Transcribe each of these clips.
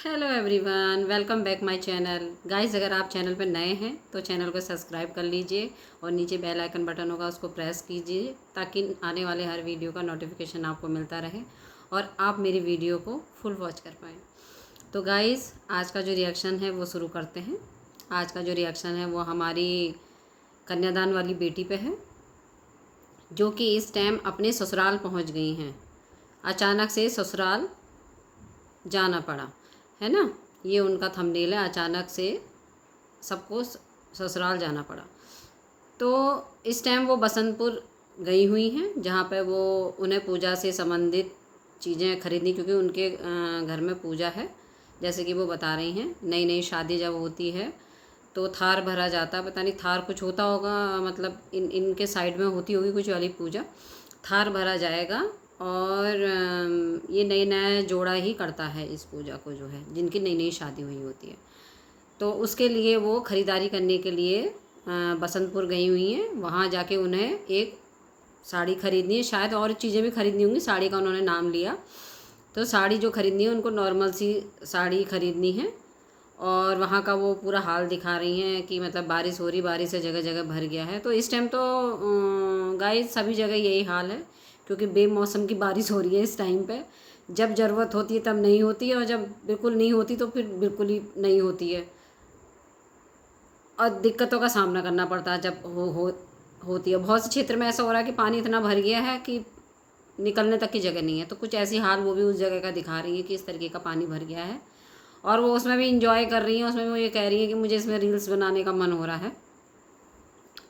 Hello everyone, welcome back my channel. Guys, अगर आप channel पर नए हैं तो चैनल को सब्सक्राइब कर लीजिए और नीचे बेल आइकन बटन होगा उसको प्रेस कीजिए ताकि आने वाले हर वीडियो का नोटिफिकेशन आपको मिलता रहे और आप मेरी वीडियो को फुल वॉच कर पाएँ। तो गाइस, आज का जो रिएक्शन है वो शुरू करते हैं। आज का जो रिएक्शन है वो हमारी कन्यादान वाली बेटी पे है, जो कि इस टाइम अपने ससुराल पहुंच गई हैं। अचानक से ससुराल जाना पड़ा, है ना। ये उनका थंबनेल है, अचानक से सबको ससुराल जाना पड़ा। तो इस टाइम वो बसंतपुर गई हुई हैं, जहाँ पे वो उन्हें पूजा से संबंधित चीज़ें खरीदनी, क्योंकि उनके घर में पूजा है। जैसे कि वो बता रही हैं, नई नई शादी जब होती है तो थार भरा जाता है। पता नहीं थार कुछ होता होगा, मतलब इनके साइड में होती होगी कुछ वाली पूजा। थार भरा जाएगा और ये नए नया जोड़ा ही करता है इस पूजा को, जो है जिनकी नई नई शादी हुई होती है। तो उसके लिए वो ख़रीदारी करने के लिए बसंतपुर गई हुई हैं। वहाँ जाके उन्हें एक साड़ी खरीदनी है, शायद और चीज़ें भी खरीदनी होंगी, साड़ी का उन्होंने नाम लिया। तो साड़ी जो खरीदनी है उनको नॉर्मल सी साड़ी खरीदनी है। और वहाँ का वो पूरा हाल दिखा रही हैं कि मतलब बारिश हो रही, बारिश से जगह जगह भर गया है। तो इस टाइम तो गाइस सभी जगह यही हाल है, क्योंकि बेमौसम की बारिश हो रही है इस टाइम पे। जब ज़रूरत होती है तब नहीं होती है, और जब बिल्कुल नहीं होती तो फिर बिल्कुल ही नहीं होती है, और दिक्कतों का सामना करना पड़ता है जब होती है। बहुत से क्षेत्र में ऐसा हो रहा है कि पानी इतना भर गया है कि निकलने तक की जगह नहीं है। तो कुछ ऐसी हाल वो भी उस जगह का दिखा रही है कि इस तरीके का पानी भर गया है, और वो उसमें भी इंजॉय कर रही हैं। उसमें भी वो ये कह रही है कि मुझे इसमें रील्स बनाने का मन हो रहा है।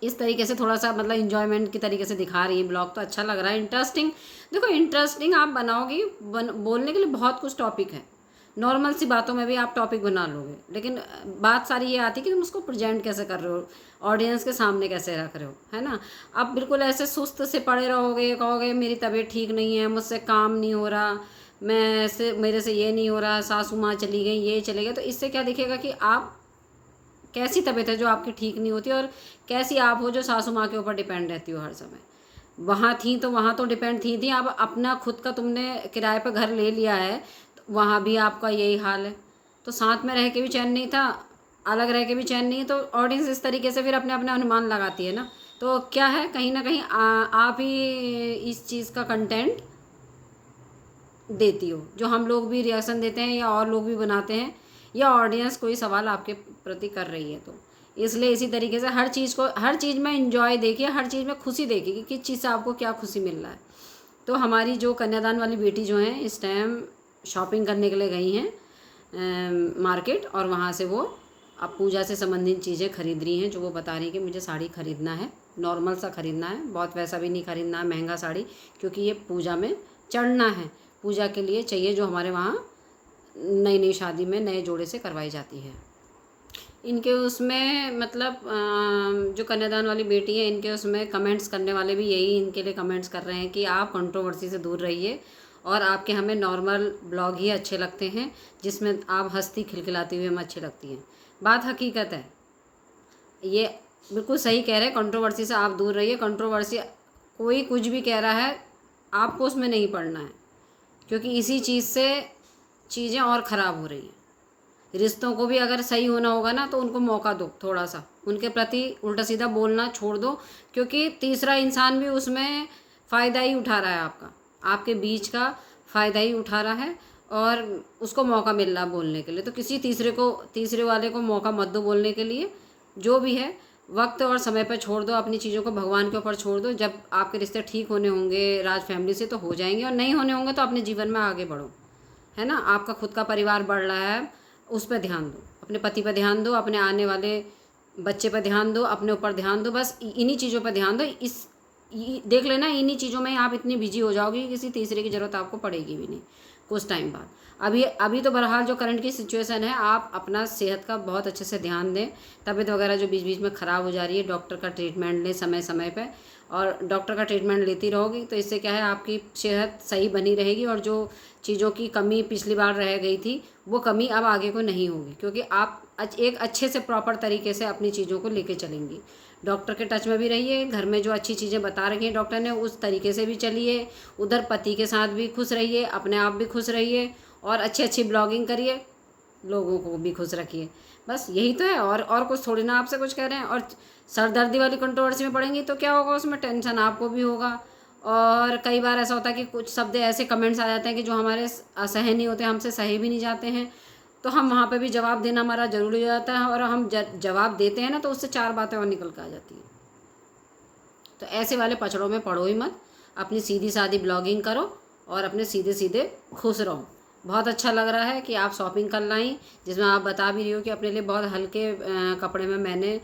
इस तरीके से थोड़ा सा मतलब इंजॉयमेंट की तरीके से दिखा रही है। ब्लॉग तो अच्छा लग रहा है, इंटरेस्टिंग। देखो, इंटरेस्टिंग आप बनाओगी, बोलने के लिए बहुत कुछ टॉपिक है। नॉर्मल सी बातों में भी आप टॉपिक बना लोगे, लेकिन बात सारी ये आती है कि तुम उसको प्रेजेंट कैसे कर रहे हो, ऑडियंस के सामने कैसे रख रहे हो, है ना। अब बिल्कुल ऐसे सुस्त से पड़े रहोगे, कहोगे मेरी तबीयत ठीक नहीं है, मुझसे काम नहीं हो रहा, मेरे से ये नहीं हो रहा, सासू माँ चली गई, ये चले गए, तो इससे क्या दिखेगा कि आप कैसी तबीयत है जो आपकी ठीक नहीं होती, और कैसी आप हो जो सासू माँ के ऊपर डिपेंड रहती हो हर समय। वहाँ थी तो वहाँ तो डिपेंड थी। अब अपना खुद का तुमने किराए पर घर ले लिया है, तो वहाँ भी आपका यही हाल है। तो साथ में रह के भी चैन नहीं था, अलग रह के भी चैन नहीं है। तो ऑडियंस इस तरीके से फिर अपने अपने अनुमान लगाती है ना। तो क्या है, कहीं ना कहीं आप ही इस चीज़ का कंटेंट देती हो, जो हम लोग भी रिएक्शन देते हैं या और लोग भी बनाते हैं, या ऑडियंस कोई सवाल आपके प्रति कर रही है। तो इसलिए इसी तरीके से हर चीज़ में इंजॉय देखिए, हर चीज़ में खुशी देखिए कि किस चीज़ से आपको क्या खुशी मिल रहा है। तो हमारी जो कन्यादान वाली बेटी जो है इस टाइम शॉपिंग करने के लिए गई हैं मार्केट, और वहाँ से वो अब पूजा से संबंधित चीज़ें खरीद रही हैं। जो वो बता रही हैं कि मुझे साड़ी खरीदना है, नॉर्मल सा खरीदना है, बहुत वैसा भी नहीं खरीदना है महंगा साड़ी, क्योंकि ये पूजा में चढ़ना है। पूजा के लिए चाहिए, जो हमारे वहाँ नई नई शादी में नए जोड़े से करवाई जाती है। इनके उसमें मतलब जो कन्यादान वाली बेटी है, इनके उसमें कमेंट्स करने वाले भी यही इनके लिए कमेंट्स कर रहे हैं कि आप कंट्रोवर्सी से दूर रहिए, और आपके हमें नॉर्मल ब्लॉग ही अच्छे लगते हैं, जिसमें आप हंसती खिलखिलाती हुई हमें अच्छी लगती हैं। बात हकीकत है, ये बिल्कुल सही कह रहे हैं। कंट्रोवर्सी से आप दूर रहिए। कंट्रोवर्सी कोई कुछ भी कह रहा है, आपको उसमें नहीं पड़ना है, क्योंकि इसी चीज़ से चीज़ें और ख़राब हो रही हैं। रिश्तों को भी अगर सही होना होगा ना, तो उनको मौका दो, थोड़ा सा उनके प्रति उल्टा सीधा बोलना छोड़ दो, क्योंकि तीसरा इंसान भी उसमें फ़ायदा ही उठा रहा है, आपके बीच का फ़ायदा ही उठा रहा है, और उसको मौका मिल रहा है बोलने के लिए। तो किसी तीसरे वाले को मौका मत दो बोलने के लिए। जो भी है, वक्त और समय पर छोड़ दो, अपनी चीज़ों को भगवान के ऊपर छोड़ दो। जब आपके रिश्ते ठीक होने होंगे राज फैमिली से तो हो जाएंगे, और नहीं होने होंगे तो अपने जीवन में आगे बढ़ो, है ना। आपका खुद का परिवार बढ़ रहा है, उस पर ध्यान दो, अपने पति पर ध्यान दो, अपने आने वाले बच्चे पर ध्यान दो, अपने ऊपर ध्यान दो, बस इन्हीं चीज़ों पर ध्यान दो। देख लेना, इन्हीं चीज़ों में आप इतनी बिजी हो जाओगे कि किसी तीसरे की ज़रूरत आपको पड़ेगी भी नहीं कुछ टाइम बाद। अभी तो बहरहाल जो करंट की सिचुएशन है, आप अपना सेहत का बहुत अच्छे से ध्यान दें। तबीयत वगैरह जो बीच बीच में ख़राब हो जा रही है, डॉक्टर का ट्रीटमेंट लें समय समय पर, और डॉक्टर का ट्रीटमेंट लेती रहोगी तो इससे क्या है, आपकी सेहत सही बनी रहेगी, और जो चीज़ों की कमी पिछली बार रह गई थी वो कमी अब आगे को नहीं होगी, क्योंकि आप एक अच्छे से प्रॉपर तरीके से अपनी चीज़ों को लेके चलेंगी। डॉक्टर के टच में भी रहिए, घर में जो अच्छी चीज़ें बता रखी हैं डॉक्टर ने उस तरीके से भी चलिए, उधर पति के साथ भी खुश रहिए, अपने आप भी खुश रहिए, और अच्छी अच्छी ब्लॉगिंग करिए। लोगों को भी खुश रखिए। बस यही तो है, और कुछ थोड़ी ना आपसे कुछ कह रहे हैं। और सरदर्दी वाली कंट्रोवर्सी में पड़ेंगी तो क्या होगा, उसमें टेंशन आपको भी होगा। और कई बार ऐसा होता है कि कुछ शब्द ऐसे कमेंट्स आ जाते हैं कि जो हमारे असहनीय नहीं होते, हमसे सहे भी नहीं जाते हैं, तो हम वहाँ पे भी जवाब देना हमारा ज़रूरी हो जाता है। और हम जवाब देते हैं ना, तो उससे 4 बातें और निकल कर आ जाती हैं। तो ऐसे वाले पचड़ों में पड़ो ही मत, अपनी सीधी सादी ब्लॉगिंग करो और अपने सीधे सीधे खुश रहो। बहुत अच्छा लग रहा है कि आप शॉपिंग कर लाई, जिसमें आप बता भी रही हो कि अपने लिए बहुत हल्के कपड़े में मैंने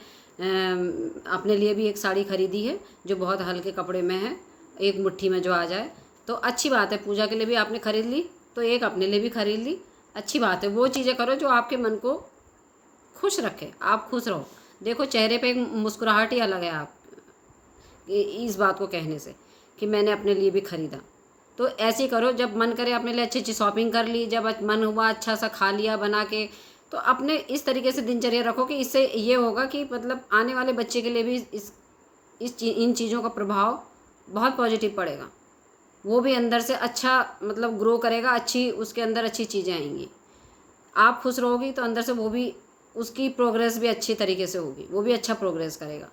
अपने लिए भी एक साड़ी खरीदी है जो बहुत हल्के कपड़े में है, एक मुट्ठी में जो आ जाए। तो अच्छी बात है, पूजा के लिए भी आपने खरीद ली तो एक अपने लिए भी खरीद ली, अच्छी बात है। वो चीज़ें करो जो आपके मन को खुश रखे, आप खुश रहो। देखो चेहरे पे एक मुस्कुराहट ही अलग है आप इस बात को कहने से कि मैंने अपने लिए भी ख़रीदा। तो ऐसे ही करो, जब मन करे अपने लिए अच्छी अच्छी शॉपिंग कर ली, जब मन हुआ अच्छा सा खा लिया बना के, तो अपने इस तरीके से दिनचर्या रखो कि इससे ये होगा कि मतलब आने वाले बच्चे के लिए भी इन चीज़ों का प्रभाव बहुत पॉजिटिव पड़ेगा। वो भी अंदर से अच्छा मतलब ग्रो करेगा, अच्छी उसके अंदर अच्छी चीज़ें आएंगी। आप खुश रहोगी तो अंदर से वो भी, उसकी प्रोग्रेस भी अच्छी तरीके से होगी, वो भी अच्छा प्रोग्रेस करेगा।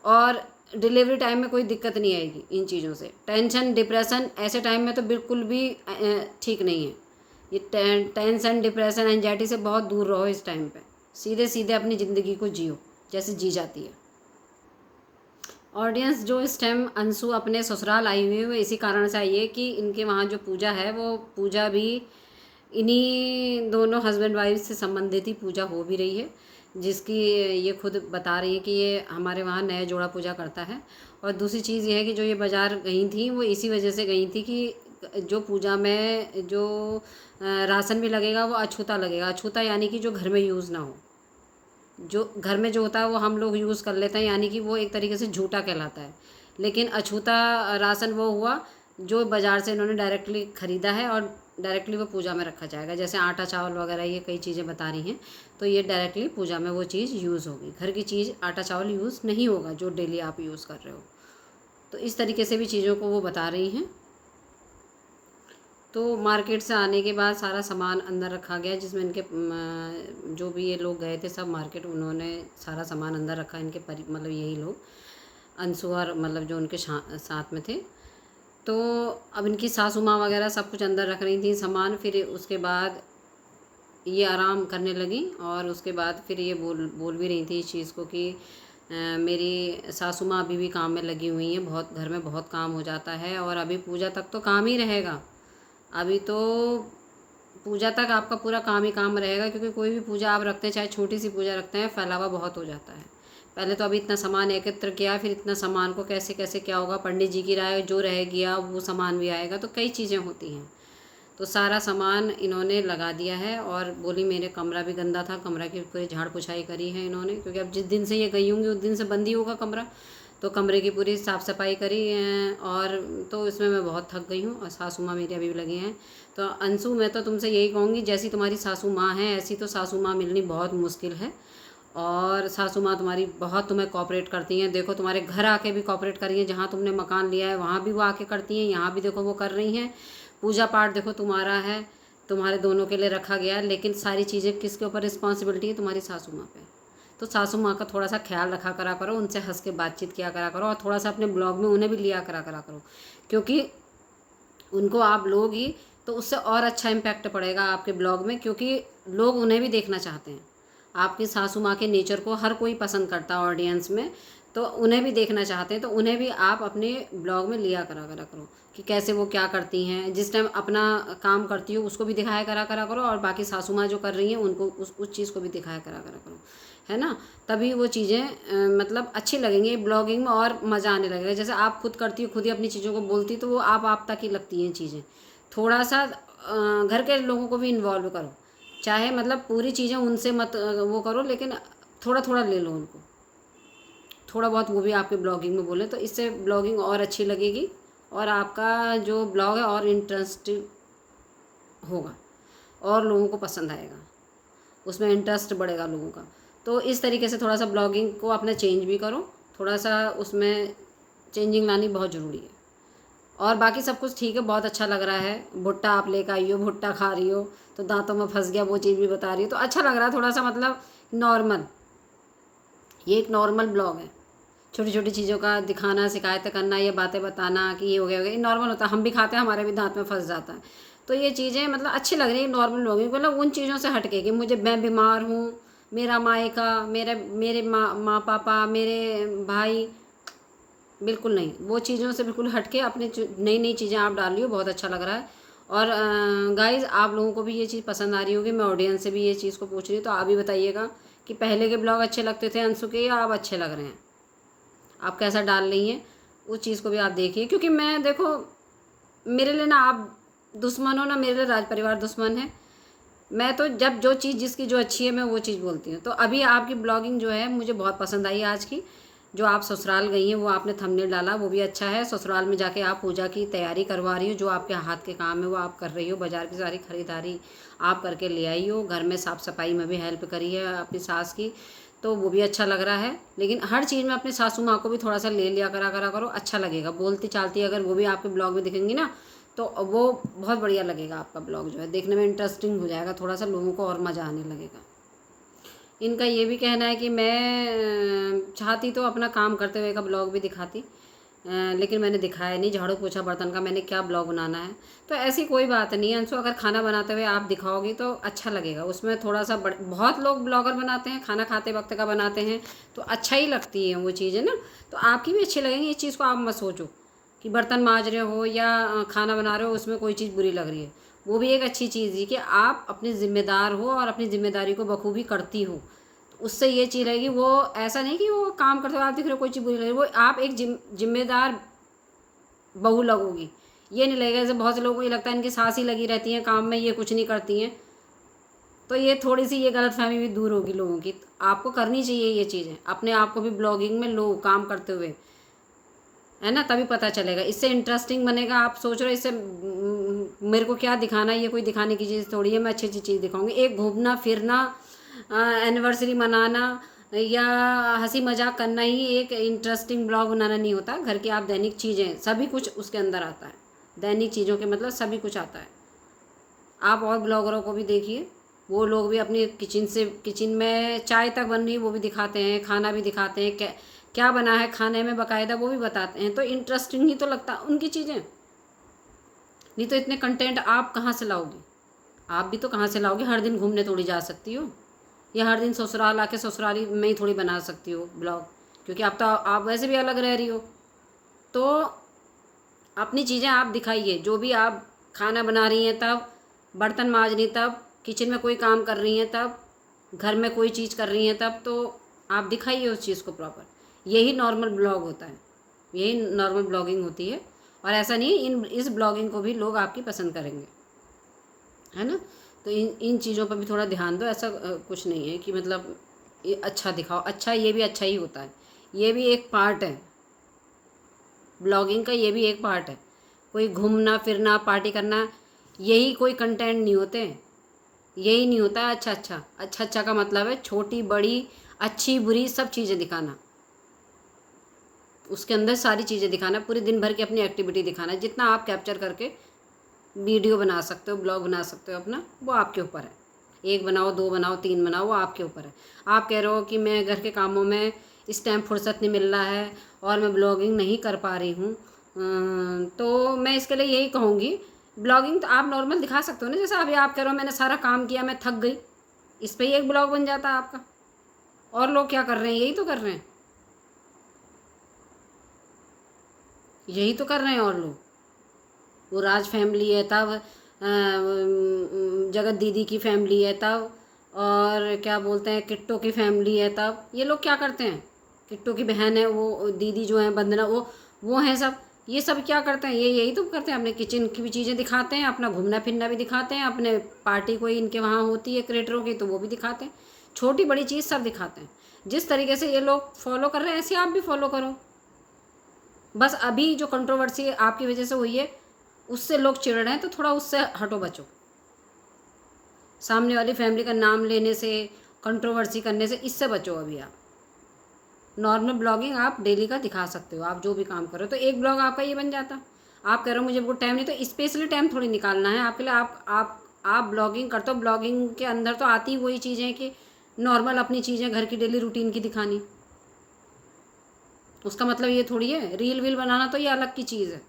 और डिलीवरी टाइम में कोई दिक्कत नहीं आएगी इन चीज़ों से। टेंशन डिप्रेशन ऐसे टाइम में तो बिल्कुल भी ठीक नहीं है। ये टेंशन डिप्रेशन एंजाइटी से बहुत दूर रहो इस टाइम पे। सीधे सीधे अपनी ज़िंदगी को जियो जैसे जी जाती है। ऑडियंस जो इस टाइम अंशु अपने ससुराल आई हुई है वो इसी कारण से आई है कि इनके वहाँ जो पूजा है वो पूजा भी इन्हीं दोनों हस्बैंड वाइफ से संबंधित ही पूजा हो भी रही है, जिसकी ये खुद बता रही है कि ये हमारे वहाँ नया जोड़ा पूजा करता है। और दूसरी चीज़ ये है कि जो ये बाज़ार गई थी वो इसी वजह से गई थी कि जो पूजा में जो राशन भी लगेगा वो अछूता लगेगा। अछूता यानी कि जो घर में यूज़ ना हो, जो घर में जो होता है वो हम लोग यूज़ कर लेते हैं, यानी कि वो एक तरीके से झूठा कहलाता है। लेकिन अछूता राशन वो हुआ जो बाज़ार से इन्होंने डायरेक्टली ख़रीदा है और डायरेक्टली वो पूजा में रखा जाएगा। जैसे आटा चावल वगैरह ये कई चीज़ें बता रही हैं, तो ये डायरेक्टली पूजा में वो चीज़ यूज़ होगी। घर की चीज़ आटा चावल यूज़ नहीं होगा जो डेली आप यूज़ कर रहे हो। तो इस तरीके से भी चीज़ों को वो बता रही हैं। तो मार्केट से आने के बाद सारा सामान अंदर रखा गया, जिसमें इनके जो भी ये लोग गए थे सब मार्केट, उन्होंने सारा सामान अंदर रखा। इनके मतलब यही लोग अंशु और मतलब जो उनके साथ में थे। तो अब इनकी सासू माँ वगैरह सब कुछ अंदर रख रही थी सामान। फिर उसके बाद ये आराम करने लगी और उसके बाद फिर ये बोल भी रही थी इस चीज़ को कि मेरी सासू माँ अभी भी काम में लगी हुई हैं, बहुत घर में बहुत काम हो जाता है और अभी पूजा तक तो काम ही रहेगा। अभी तो पूजा तक आपका पूरा काम ही काम रहेगा, क्योंकि कोई भी पूजा आप रखते हैं, चाहे छोटी सी पूजा रखते हैं, फैलावा बहुत हो जाता है। पहले तो अभी इतना सामान एकत्र किया, फिर इतना सामान को कैसे कैसे क्या होगा, पंडित जी की राय जो रह गया वो सामान भी आएगा, तो कई चीज़ें होती हैं। तो सारा सामान इन्होंने लगा दिया है और बोली मेरे कमरा भी गंदा था, कमरा की पूरी झाड़ पुछाई करी है इन्होंने, क्योंकि अब जिस दिन से ये गई होंगी उस दिन से बंद ही होगा कमरा। तो कमरे की पूरी साफ़ सफाई करी और तो इसमें मैं बहुत थक गई हूँ और सासू माँ मेरी अभी भी लगी हैं। तो अंशु मैं तो तुमसे यही कहूँगी, जैसी तुम्हारी सासू माँ हैं ऐसी तो सासू माँ मिलनी बहुत मुश्किल है। और सासू माँ तुम्हारी बहुत तुम्हें कॉपरेट करती हैं। देखो तुम्हारे घर आके भी कॉपरेट करी हैं, जहाँ तुमने मकान लिया है वहाँ भी वो आके करती हैं, यहाँ भी देखो वो कर रही हैं। पूजा पाठ देखो तुम्हारा है, तुम्हारे दोनों के लिए रखा गया है, लेकिन सारी चीज़ें किसके ऊपर रिस्पॉन्सिबिलिटी है, तुम्हारी सासू माँ पे। तो सासू माँ का थोड़ा सा ख्याल रखा करा करो, उनसे हंस के बातचीत किया करा करो और थोड़ा सा अपने ब्लॉग में उन्हें भी लिया करा करो, क्योंकि उनको आप लोगी तो उससे और अच्छा इम्पैक्ट पड़ेगा आपके ब्लॉग में, क्योंकि लोग उन्हें भी देखना चाहते हैं। आपकी सासू माँ के नेचर को हर कोई पसंद करता है ऑडियंस में, तो उन्हें भी देखना चाहते हैं, तो उन्हें भी आप अपने ब्लॉग में लिया करा करो कि कैसे वो क्या करती हैं। जिस टाइम अपना काम करती हो उसको भी दिखाया करा करो और बाकी सासू माँ जो कर रही हैं उनको उस चीज़ को भी दिखाया करा करो, है ना। तभी वो चीज़ें मतलब अच्छी लगेंगी ब्लॉगिंग में और मज़ा आने लगेगा। जैसे आप खुद करती हो, खुद ही अपनी चीज़ों को बोलती, तो वो आप तक ही लगती हैं चीज़ें। थोड़ा सा घर के लोगों को भी इन्वॉल्व करो, चाहे मतलब पूरी चीज़ें उनसे मत वो करो, लेकिन थोड़ा थोड़ा ले लो उनको, थोड़ा बहुत वो भी आपके ब्लॉगिंग में बोले, तो इससे ब्लॉगिंग और अच्छी लगेगी और आपका जो ब्लॉग है और इंटरेस्टिंग होगा और लोगों को पसंद आएगा, उसमें इंटरेस्ट बढ़ेगा लोगों का। तो इस तरीके से थोड़ा सा ब्लॉगिंग को अपना चेंज भी करो, थोड़ा सा उसमें चेंजिंग लानी बहुत ज़रूरी है। और बाकी सब कुछ ठीक है, बहुत अच्छा लग रहा है। भुट्टा आप लेकर आई हो, भुट्टा खा रही हो, तो दांतों में फंस गया, वो चीज़ भी बता रही हूँ। तो अच्छा लग रहा है थोड़ा सा, मतलब नॉर्मल, ये एक नॉर्मल ब्लॉग है। छोटी छोटी चीज़ों का दिखाना, शिकायतें करना, ये बातें बताना कि ये हो गया, ये नॉर्मल होता है। हम भी खाते हैं, हमारे भी दांत में फंस जाता है। तो ये चीज़ें मतलब अच्छी लग रही है नॉर्मल ब्लॉगिंग, मतलब उन चीज़ों से हट के कि मुझे, मैं बीमार हूँ, मेरा मायका, मेरे मेरे माँ पापा, मेरे भाई, बिल्कुल नहीं, वो चीज़ों से बिल्कुल हट के अपनी नई नई चीज़ें आप डाल रही हो, बहुत अच्छा लग रहा है। और गाइज़, आप लोगों को भी ये चीज़ पसंद आ रही होगी। मैं ऑडियंस से भी ये चीज़ को पूछ रही हूँ, तो आप भी बताइएगा कि पहले के ब्लॉग अच्छे लगते थे अंशु के, या अब अच्छे लग रहे हैं, आप कैसा डाल रही हैं, उस चीज़ को भी आप देखिए। क्योंकि मैं, देखो, मेरे लिए ना आप दुश्मन हो, ना मेरे लिए राज परिवार दुश्मन है। मैं तो जब जो चीज़ जिसकी जो अच्छी है, मैं वो चीज़ बोलती हूँ। तो अभी आपकी ब्लॉगिंग जो है मुझे बहुत पसंद आई आज की। जो आप ससुराल गई हैं, वो आपने थंबनेल डाला, वो भी अच्छा है। ससुराल में जाके आप पूजा की तैयारी करवा रही हो, जो आपके हाथ के काम है वो आप कर रही हो। बाज़ार की सारी खरीदारी आप करके ले आई हो, घर में साफ़ सफाई में भी हेल्प करी है अपनी सास की, तो वो भी अच्छा लग रहा है। लेकिन हर चीज़ में अपनी सासू माँ को भी थोड़ा सा ले लिया करा करो, अच्छा लगेगा। बोलती चालती अगर वो भी आपके ब्लॉग में दिखेंगी ना, तो वो बहुत बढ़िया लगेगा। आपका ब्लॉग जो है देखने में इंटरेस्टिंग हो जाएगा, थोड़ा सा लोगों को और मज़ा आने लगेगा। इनका ये भी कहना है कि मैं चाहती तो अपना काम करते हुए का ब्लॉग भी दिखाती, लेकिन मैंने दिखाया नहीं। झाड़ू पोछा बर्तन का मैंने क्या ब्लॉग बनाना है। तो ऐसी कोई बात नहीं है अंशु, अगर खाना बनाते हुए आप दिखाओगी तो अच्छा लगेगा। उसमें थोड़ा सा बहुत लोग ब्लॉगर बनाते हैं, खाना खाते वक्त का बनाते हैं, तो अच्छा ही लगती है वो चीज़ें ना। तो आपकी भी अच्छी लगेंगी। इस चीज़ को आप मत सोचो कि बर्तन मांज रहे हो या खाना बना रहे हो उसमें कोई चीज़ बुरी लग रही है। वो भी एक अच्छी चीज़ है कि आप अपने ज़िम्मेदार हो और अपनी ज़िम्मेदारी को बखूबी करती हो। तो उससे ये चीज़ रहेगी, वो ऐसा नहीं कि वो काम करते हुए आप दिख रहे हो कोई चीज़ बुरी लग रही है, वो आप एक जिम्मेदार बहू लगोगी। ये नहीं लगेगा जैसे बहुत से लोगों को ये लगता है इनकी सास ही लगी रहती हैं काम में, ये कुछ नहीं करती हैं। तो ये थोड़ी सी ये गलतफहमी भी दूर होगी लोगों की। आपको करनी चाहिए ये चीज़ें, अपने आप को भी ब्लॉगिंग में लो काम करते हुए, है ना, तभी पता चलेगा। इससे इंटरेस्टिंग बनेगा। आप सोच रहे हो इससे मेरे को क्या दिखाना है, ये कोई दिखाने की चीज़ थोड़ी है। मैं अच्छी अच्छी चीज़ दिखाऊंगी। एक घूमना फिरना, एनिवर्सरी मनाना या हंसी मजाक करना ही एक इंटरेस्टिंग ब्लॉग बनाना नहीं होता। घर की आप दैनिक चीज़ें, सभी कुछ उसके अंदर आता है। दैनिक चीज़ों के मतलब सभी कुछ आता है। आप और ब्लॉगरों को भी देखिए, वो लोग भी अपनी किचन में चाय तक बन रही है वो भी दिखाते हैं, खाना भी दिखाते हैं, क्या क्या बना है खाने में बाकायदा वो भी बताते हैं। तो इंटरेस्टिंग ही तो लगता है उनकी चीज़ें। नहीं तो इतने कंटेंट आप कहाँ से लाओगे? आप भी तो कहाँ से लाओगे? हर दिन घूमने थोड़ी जा सकती हो, या हर दिन ससुराल आके ससुराली में ही थोड़ी बना सकती हो ब्लॉग, क्योंकि आप तो आप वैसे भी अलग रह रही हो। तो अपनी चीज़ें आप दिखाइए, जो भी आप खाना बना रही हैं तब, बर्तन मांज रही तब, किचन में कोई काम कर रही हैं तब, घर में कोई चीज़ कर रही हैं तब, तो आप दिखाइए उस चीज़ को प्रॉपर। यही नॉर्मल ब्लॉग होता है, यही नॉर्मल ब्लॉगिंग होती है। और ऐसा नहीं इस ब्लॉगिंग को भी लोग आपकी पसंद करेंगे, है ना। तो इन चीज़ों पर भी थोड़ा ध्यान दो। ऐसा कुछ नहीं है कि मतलब ये अच्छा दिखाओ, अच्छा ये भी अच्छा ही होता है, ये भी एक पार्ट है ब्लॉगिंग का, ये भी एक पार्ट है। कोई घूमना फिरना पार्टी करना यही कोई कंटेंट नहीं होते, यही नहीं होता है। अच्छा अच्छा, अच्छा अच्छा का मतलब है छोटी बड़ी, अच्छी बुरी सब चीज़ें दिखाना, उसके अंदर सारी चीज़ें दिखाना, पूरे दिन भर की अपनी एक्टिविटी दिखाना। जितना आप कैप्चर करके वीडियो बना सकते हो, ब्लॉग बना सकते हो अपना, वो आपके ऊपर है। एक बनाओ, दो बनाओ, तीन बनाओ, वो आपके ऊपर है। आप कह रहे हो कि मैं घर के कामों में इस टाइम फुर्सत नहीं मिल रहा है और मैं ब्लॉगिंग नहीं कर पा रही हूँ, तो मैं इसके लिए यही कहूँगी, ब्लॉगिंग तो आप नॉर्मल दिखा सकते हो ना। जैसे अभी आप कह रहे हो मैंने सारा काम किया, मैं थक गई, इस पर ही एक ब्लॉग बन जाता है आपका। और लोग क्या कर रहे हैं? यही तो कर रहे हैं, यही तो कर रहे हैं और लोग। वो राज फैमिली है तब, जगत दीदी की फैमिली है तब, और क्या बोलते हैं किट्टो की फैमिली है तब। ये लोग क्या करते हैं? किट्टो की बहन है वो, दीदी जो है वंदना, वो हैं सब। ये सब क्या करते हैं? ये यही तो करते हैं, अपने किचन की भी चीज़ें दिखाते हैं, अपना घूमना फिरना भी दिखाते हैं, अपने पार्टी कोई इनके वहाँ होती है क्रिएटरों की तो वो भी दिखाते हैं, छोटी बड़ी चीज़ सब दिखाते हैं। जिस तरीके से ये लोग फॉलो कर रहे हैं ऐसे आप भी फॉलो करो। बस अभी जो कंट्रोवर्सी आपकी वजह से हुई है उससे लोग चिढ़ रहे हैं, तो थोड़ा उससे हटो बचो। सामने वाली फैमिली का नाम लेने से, कंट्रोवर्सी करने से, इससे बचो। अभी आप नॉर्मल ब्लॉगिंग आप डेली का दिखा सकते हो, आप जो भी काम करो। तो एक ब्लॉग आपका ये बन जाता। आप कह रहे हो मुझे वो टाइम नहीं, तो स्पेशली टाइम थोड़ी निकालना है आपके लिए। आप आप ब्लॉगिंग करते हो, ब्लॉगिंग के अंदर तो आती वही चीज़ें कि नॉर्मल अपनी चीज़ें घर की डेली रूटीन की दिखानी। उसका मतलब ये थोड़ी है रील वील बनाना, तो ये अलग की चीज़ है,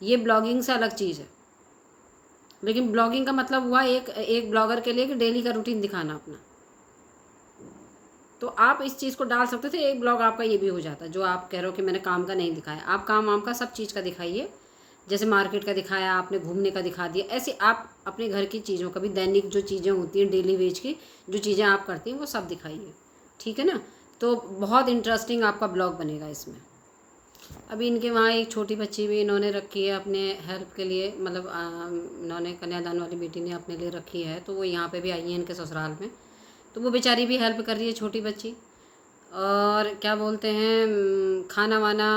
ये ब्लॉगिंग से अलग चीज़ है। लेकिन ब्लॉगिंग का मतलब हुआ एक एक ब्लॉगर के लिए कि डेली का रूटीन दिखाना अपना। तो आप इस चीज़ को डाल सकते थे, एक ब्लॉग आपका ये भी हो जाता, जो आप कह रहे हो कि मैंने काम का नहीं दिखाया। आप काम वाम का सब चीज़ का दिखाइए, जैसे मार्केट का दिखाया आपने, घूमने का दिखा दिया, ऐसे आप अपने घर की चीज़ों का भी, दैनिक जो चीज़ें होती हैं डेली वेज की जो चीज़ें आप करती हैं वो सब दिखाइए, ठीक है ना। तो बहुत इंटरेस्टिंग आपका ब्लॉग बनेगा इसमें। अभी इनके वहाँ एक छोटी बच्ची भी इन्होंने रखी है अपने हेल्प के लिए, मतलब इन्होंने कन्यादान वाली बेटी ने अपने लिए रखी है, तो वो यहाँ पे भी आई है इनके ससुराल में। तो वो बेचारी भी हेल्प कर रही है, छोटी बच्ची। और क्या बोलते हैं, खाना वाना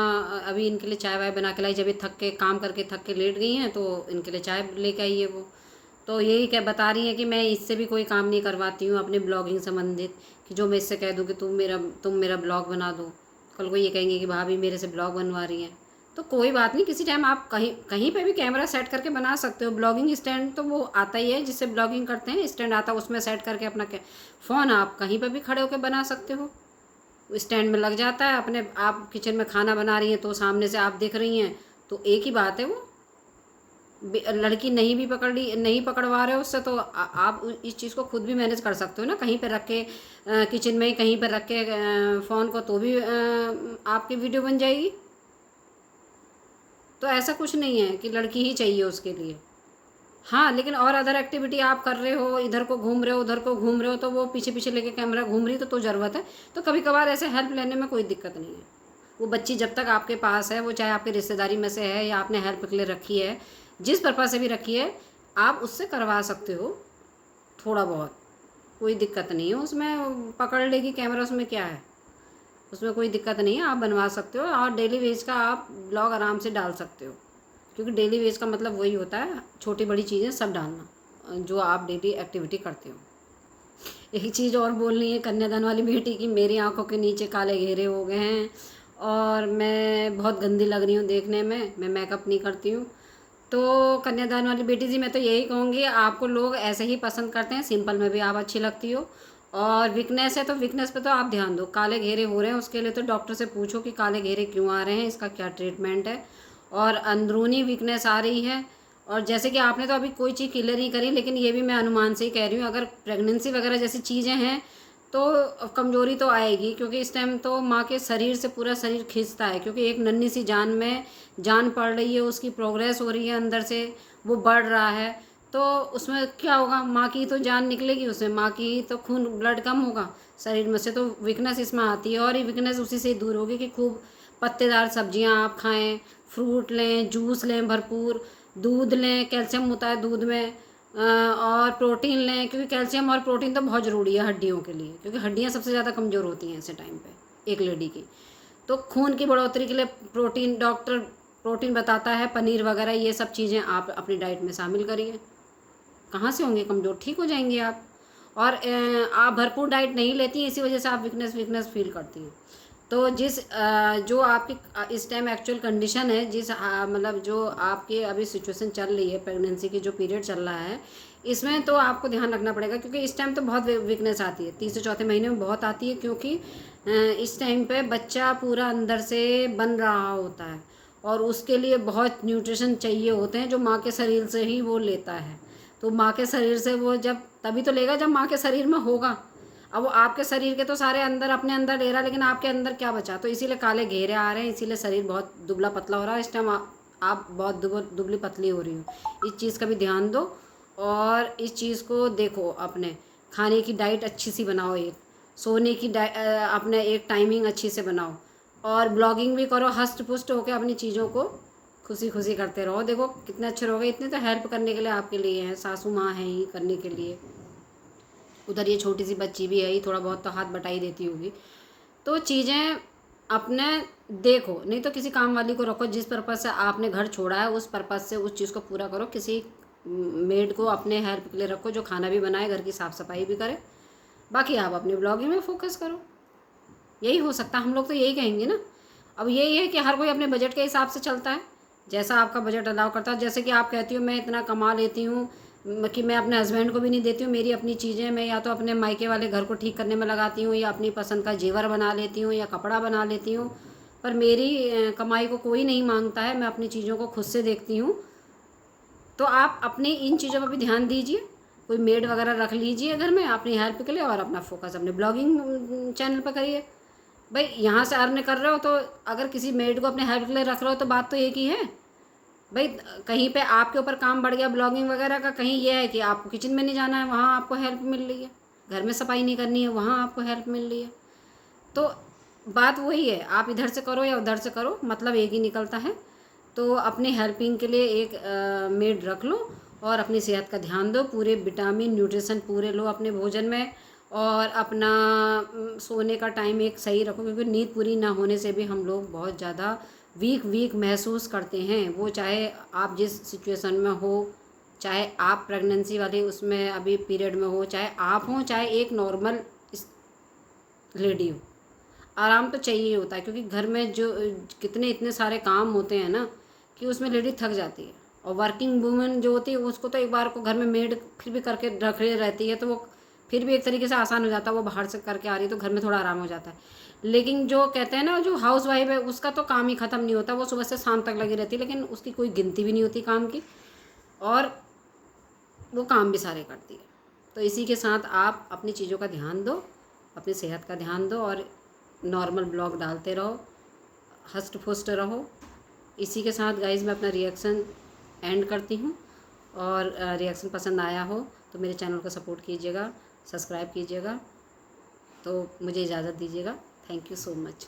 अभी इनके लिए चाय वाय बना के लाई, जब ये थक के काम करके थक के लेट गई हैं तो इनके लिए चाय लेके आई है वो। तो यही क्या बता रही है कि मैं इससे भी कोई काम नहीं करवाती हूँ अपने ब्लॉगिंग संबंधित, कि जो मैं इससे कह दूँ कि तुम मेरा ब्लॉग बना दो, कल को ये कहेंगे कि भाभी मेरे से ब्लॉग बनवा रही हैं। तो कोई बात नहीं, किसी टाइम आप कहीं कहीं पे भी कैमरा सेट करके बना सकते हो। ब्लॉगिंग स्टैंड तो वो आता ही है जिससे ब्लॉगिंग करते हैं, स्टैंड आता है, उसमें सेट करके अपना फ़ोन आप कहीं पर भी खड़े होकर बना सकते हो, स्टैंड में लग जाता है। अपने आप किचन में खाना बना रही हैं तो सामने से आप दिख रही हैं, तो एक ही बात है। वो लड़की नहीं पकड़वा रहे हो उससे, तो आप इस चीज़ को खुद भी मैनेज कर सकते हो ना, कहीं पे रख के किचन में ही कहीं पे रख के फ़ोन को, तो भी आपकी वीडियो बन जाएगी। तो ऐसा कुछ नहीं है कि लड़की ही चाहिए उसके लिए। हाँ, लेकिन और अदर एक्टिविटी आप कर रहे हो, इधर को घूम रहे हो उधर को घूम रहे हो, तो वो पीछे पीछे लेके कैमरा घूम रही, तो ज़रूरत है। तो कभी कभार ऐसे हेल्प लेने में कोई दिक्कत नहीं है। वो बच्ची जब तक आपके पास है, वो चाहे आपकी रिश्तेदारी में से है या आपने हेल्प के लिए रखी है, जिस पर्पज़ से भी रखी है, आप उससे करवा सकते हो थोड़ा बहुत, कोई दिक्कत नहीं है उसमें। पकड़ लेगी कैमरा, उसमें क्या है, उसमें कोई दिक्कत नहीं है, आप बनवा सकते हो। और डेली वेज का आप ब्लॉग आराम से डाल सकते हो, क्योंकि डेली वेज का मतलब वही होता है, छोटी बड़ी चीज़ें सब डालना जो आप डेली एक्टिविटी करते हो। एक चीज़ और बोलनी है कन्यादान वाली बेटी की, मेरी आंखों के नीचे काले घेरे हो गए हैं और मैं बहुत गंदी लग रही हूँ देखने में, मैं मेकअप नहीं करती हूँ। तो कन्यादान वाली बेटी जी, मैं तो यही कहूँगी, आपको लोग ऐसे ही पसंद करते हैं, सिंपल में भी आप अच्छी लगती हो। और वीकनेस है तो वीकनेस पे तो आप ध्यान दो। काले घेरे हो रहे हैं उसके लिए तो डॉक्टर से पूछो कि काले घेरे क्यों आ रहे हैं, इसका क्या ट्रीटमेंट है। और अंदरूनी वीकनेस आ रही है, और जैसे कि आपने तो अभी कोई चीज़ क्लियर नहीं करी, लेकिन ये भी मैं अनुमान से ही कह रही हूँ, अगर प्रेगनेंसी वगैरह जैसी चीज़ें हैं तो कमज़ोरी तो आएगी, क्योंकि इस टाइम तो माँ के शरीर से पूरा शरीर खींचता है, क्योंकि एक नन्ही सी जान में जान पड़ रही है, उसकी प्रोग्रेस हो रही है, अंदर से वो बढ़ रहा है। तो उसमें क्या होगा, माँ की तो जान निकलेगी, उसमें माँ की तो खून ब्लड कम होगा शरीर में से, तो वीकनेस इसमें आती है। और ये वीकनेस उसी से ही दूर होगी कि खूब पत्तेदार सब्जियां आप खाएं, फ्रूट लें, जूस लें भरपूर, दूध लें, कैल्शियम होता है दूध में, और प्रोटीन लें, क्योंकि कैल्शियम और प्रोटीन तो बहुत ज़रूरी है हड्डियों के लिए, क्योंकि हड्डियाँ सबसे ज़्यादा कमज़ोर होती हैं ऐसे टाइम पे एक लेडी की। तो खून की बढ़ोतरी के लिए प्रोटीन, डॉक्टर प्रोटीन बताता है, पनीर वगैरह ये सब चीज़ें आप अपनी डाइट में शामिल करिए। कहाँ से होंगे कमज़ोर, ठीक हो जाएंगे आप। और आप भरपूर डाइट नहीं लेती हैं, इसी वजह से आप वीकनेस फील करती हैं। तो जो आपकी इस टाइम एक्चुअल कंडीशन है, मतलब जो आपकी अभी सिचुएशन चल रही है, प्रेगनेंसी की जो पीरियड चल रहा है, इसमें तो आपको ध्यान रखना पड़ेगा, क्योंकि इस टाइम तो बहुत वीकनेस आती है, तीसरे चौथे महीने में बहुत आती है, क्योंकि इस टाइम पे बच्चा पूरा अंदर से बन रहा होता है और उसके लिए बहुत न्यूट्रिशन चाहिए होते हैं, जो माँ के शरीर से ही वो लेता है। तो माँ के शरीर से वो जब तभी तो लेगा जब माँ के शरीर में होगा। अब वो आपके शरीर के तो सारे अंदर अपने अंदर ले रहा है, लेकिन आपके अंदर क्या बचा, तो इसीलिए काले घेरे आ रहे हैं, इसीलिए शरीर बहुत दुबला पतला हो रहा है इस टाइम। आप बहुत दुबली पतली हो रही हो, इस चीज़ का भी ध्यान दो। और इस चीज़ को देखो, अपने खाने की डाइट अच्छी सी बनाओ, एक सोने की अपने एक टाइमिंग अच्छी से बनाओ, और ब्लॉगिंग भी करो, हष्ट पुष्ट होकर अपनी चीज़ों को खुशी खुशी करते रहो। देखो कितने अच्छे रहोगे, इतने तो हेल्प करने के लिए आपके लिए हैं, सासू माँ हैं ही करने के लिए, उधर ये छोटी सी बच्ची भी है ही, थोड़ा बहुत तो हाथ बटाई देती होगी। तो चीज़ें अपने देखो, नहीं तो किसी काम वाली को रखो, जिस पर्पज़ से आपने घर छोड़ा है उस पर्पज़ से उस चीज़ को पूरा करो। किसी मेड को अपने हेल्प के लिए रखो, जो खाना भी बनाए, घर की साफ़ सफाई भी करे, बाकी आप अपनी ब्लॉगिंग में फोकस करो। यही हो सकता है, हम लोग तो यही कहेंगे ना। अब यही है कि हर कोई अपने बजट के हिसाब से चलता है, जैसा आपका बजट अलाउ करता है। जैसे कि आप कहती हो मैं इतना कमा लेती हूँ, कि मैं अपने हस्बैंड को भी नहीं देती हूँ। मेरी अपनी चीज़ें मैं या तो अपने मायके वाले घर को ठीक करने में लगाती हूँ, या अपनी पसंद का जेवर बना लेती हूँ, या कपड़ा बना लेती हूँ। पर मेरी कमाई को कोई नहीं मांगता है, मैं अपनी चीज़ों को खुद से देखती हूँ। तो आप अपनी इन चीज़ों पर भी ध्यान दीजिए। कोई मेड वगैरह रख लीजिए घर में अपनी हेल्प के लिए, और अपना फोकस अपने ब्लॉगिंग चैनल पर करिए। भाई यहाँ से अर्न कर रहे हो तो अगर किसी मेड को अपने हेल्प के लिए रख रहे हो तो बात तो एक ही है। भाई कहीं पे आपके ऊपर काम बढ़ गया ब्लॉगिंग वगैरह का, कहीं ये है कि आपको किचन में नहीं जाना है, वहाँ आपको हेल्प मिल रही है, घर में सफाई नहीं करनी है, वहाँ आपको हेल्प मिल रही है। तो बात वही है, आप इधर से करो या उधर से करो, मतलब एक ही निकलता है। तो अपनी हेल्पिंग के लिए एक मेड रख लो, और अपनी सेहत का ध्यान दो, पूरे विटामिन न्यूट्रिशन पूरे लो अपने भोजन में। और अपना सोने का टाइम एक सही रखो, क्योंकि नींद पूरी ना होने से भी हम लोग बहुत ज़्यादा वीक महसूस करते हैं। वो चाहे आप जिस सिचुएशन में हो, चाहे आप प्रेगनेंसी वाली उसमें अभी पीरियड में हो, चाहे आप हो, चाहे एक नॉर्मल लेडी हो, आराम तो चाहिए होता है। क्योंकि घर में जो कितने इतने सारे काम होते हैं ना, कि उसमें लेडी थक जाती है। और वर्किंग वूमेन जो होती है उसको तो एक बार को घर में मेड फिर भी करके रख रहती है, तो वो फिर भी एक तरीके से आसान हो जाता है। वो बाहर से करके आ रही है तो घर में थोड़ा आराम हो जाता है। लेकिन जो कहते हैं ना, जो हाउस वाइफ है उसका तो काम ही ख़त्म नहीं होता, वो सुबह से शाम तक लगी रहती है, लेकिन उसकी कोई गिनती भी नहीं होती काम की, और वो काम भी सारे करती है। तो इसी के साथ आप अपनी चीज़ों का ध्यान दो, अपनी सेहत का ध्यान दो, और नॉर्मल ब्लॉग डालते रहो, हष्ट पुष्ट रहो। इसी के साथ गाइज़ मैं अपना रिएक्शन एंड करती हूँ। और रिएक्शन पसंद आया हो तो मेरे चैनल को सपोर्ट कीजिएगा, सब्सक्राइब कीजिएगा। तो मुझे इजाज़त दीजिएगा। Thank you so much.